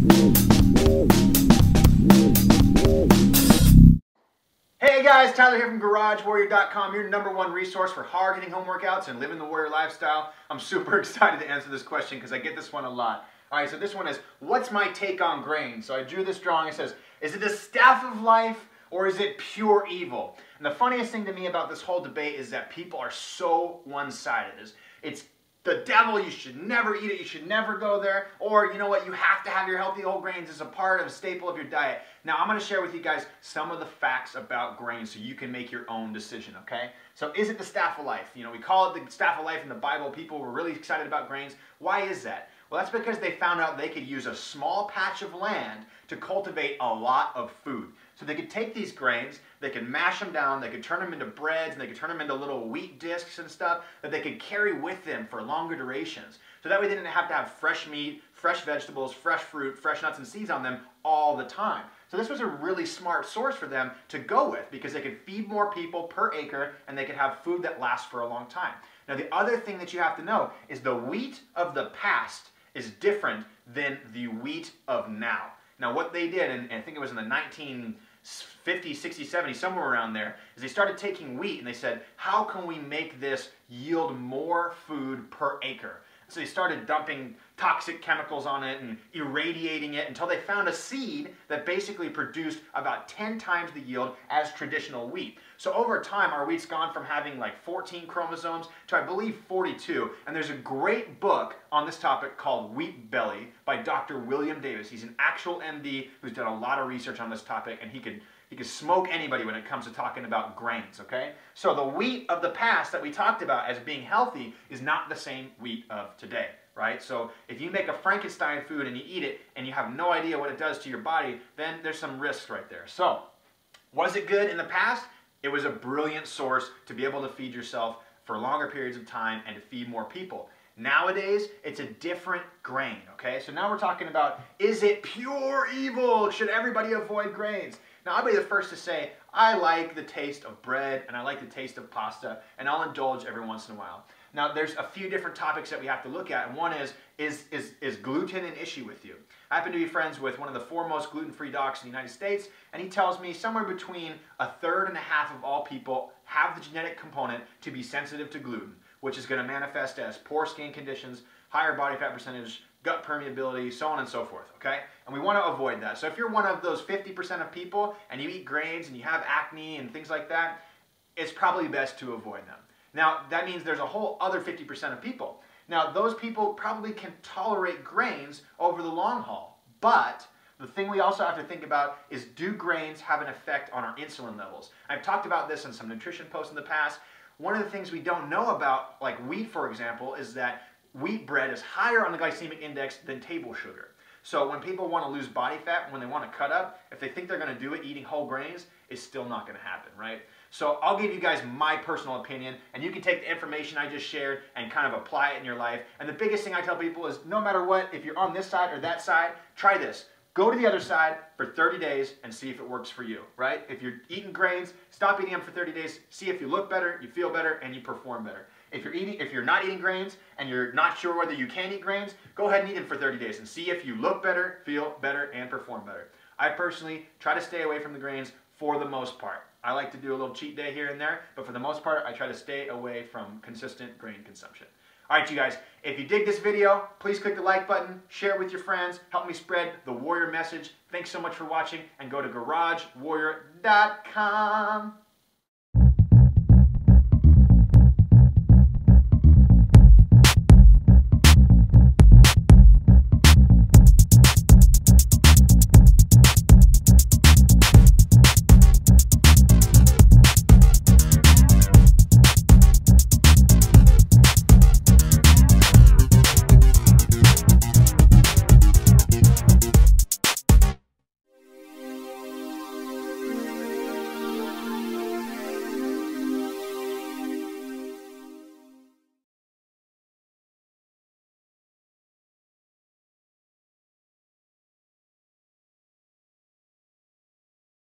Hey guys, Tyler here from GarageWarrior.com, your #1 resource for hard-hitting home workouts and living the warrior lifestyle. I'm super excited to answer this question because I get this one a lot. Alright, so this one is, what's my take on grain? So I drew this drawing. It says, is it the staff of life or is it pure evil? And the funniest thing to me about this whole debate is that people are so one-sided. It's the devil, you should never eat it, you should never go there, or you know what, you have to have your healthy whole grains as a part of a staple of your diet. Now I'm going to share with you guys some of the facts about grains so you can make your own decision, okay? So is it the staff of life? You know, we call it the staff of life in the Bible. People were really excited about grains. Why is that? Well, that's because they found out they could use a small patch of land to cultivate a lot of food. So they could take these grains, they could mash them down, they could turn them into breads, and they could turn them into little wheat discs and stuff that they could carry with them for longer durations. So that way they didn't have to have fresh meat, fresh vegetables, fresh fruit, fresh nuts and seeds on them all the time. So this was a really smart source for them to go with because they could feed more people per acre and they could have food that lasts for a long time. Now the other thing that you have to know is the wheat of the past is different than the wheat of now. Now what they did, and I think it was in the 1950s, 60s, 70s, somewhere around there, is they started taking wheat and they said, how can we make this yield more food per acre? So they started dumping toxic chemicals on it and irradiating it until they found a seed that basically produced about 10 times the yield as traditional wheat. So over time, our wheat's gone from having like 14 chromosomes to I believe 42. And there's a great book on this topic called Wheat Belly by Dr. William Davis. He's an actual MD who's done a lot of research on this topic, and he could smoke anybody when it comes to talking about grains, okay? So the wheat of the past that we talked about as being healthy is not the same wheat of today, right? So if you make a Frankenstein food and you eat it and you have no idea what it does to your body, then there's some risks right there. So was it good in the past? It was a brilliant source to be able to feed yourself for longer periods of time and to feed more people. Nowadays, it's a different grain, okay? So now we're talking about, is it pure evil? Should everybody avoid grains? Now, I'll be the first to say, I like the taste of bread and I like the taste of pasta, and I'll indulge every once in a while. Now, there's a few different topics that we have to look at, and one is gluten an issue with you? I happen to be friends with one of the foremost gluten-free docs in the United States, and he tells me somewhere between 1/3 and 1/2 of all people have the genetic component to be sensitive to gluten, which is going to manifest as poor skin conditions, higher body fat percentage, gut permeability, so on and so forth, okay? And we want to avoid that. So if you're one of those 50% of people and you eat grains and you have acne and things like that, it's probably best to avoid them. Now, that means there's a whole other 50% of people. Now, those people probably can tolerate grains over the long haul, but the thing we also have to think about is, do grains have an effect on our insulin levels? I've talked about this in some nutrition posts in the past. One of the things we don't know about, like wheat, for example, is that wheat bread is higher on the glycemic index than table sugar. So when people want to lose body fat, when they want to cut up, if they think they're going to do it eating whole grains, it's still not going to happen, right? So I'll give you guys my personal opinion, and you can take the information I just shared and kind of apply it in your life. And the biggest thing I tell people is, no matter what, if you're on this side or that side, try this. Go to the other side for 30 days and see if it works for you, right? If you're eating grains, stop eating them for 30 days, see if you look better, you feel better, and you perform better. If you're not eating grains and you're not sure whether you can eat grains, go ahead and eat them for 30 days and see if you look better, feel better, and perform better. I personally try to stay away from the grains for the most part. I like to do a little cheat day here and there, but for the most part, I try to stay away from consistent grain consumption. All right, you guys, if you dig this video, please click the like button, share it with your friends, help me spread the warrior message. Thanks so much for watching, and go to GarageWarrior.com.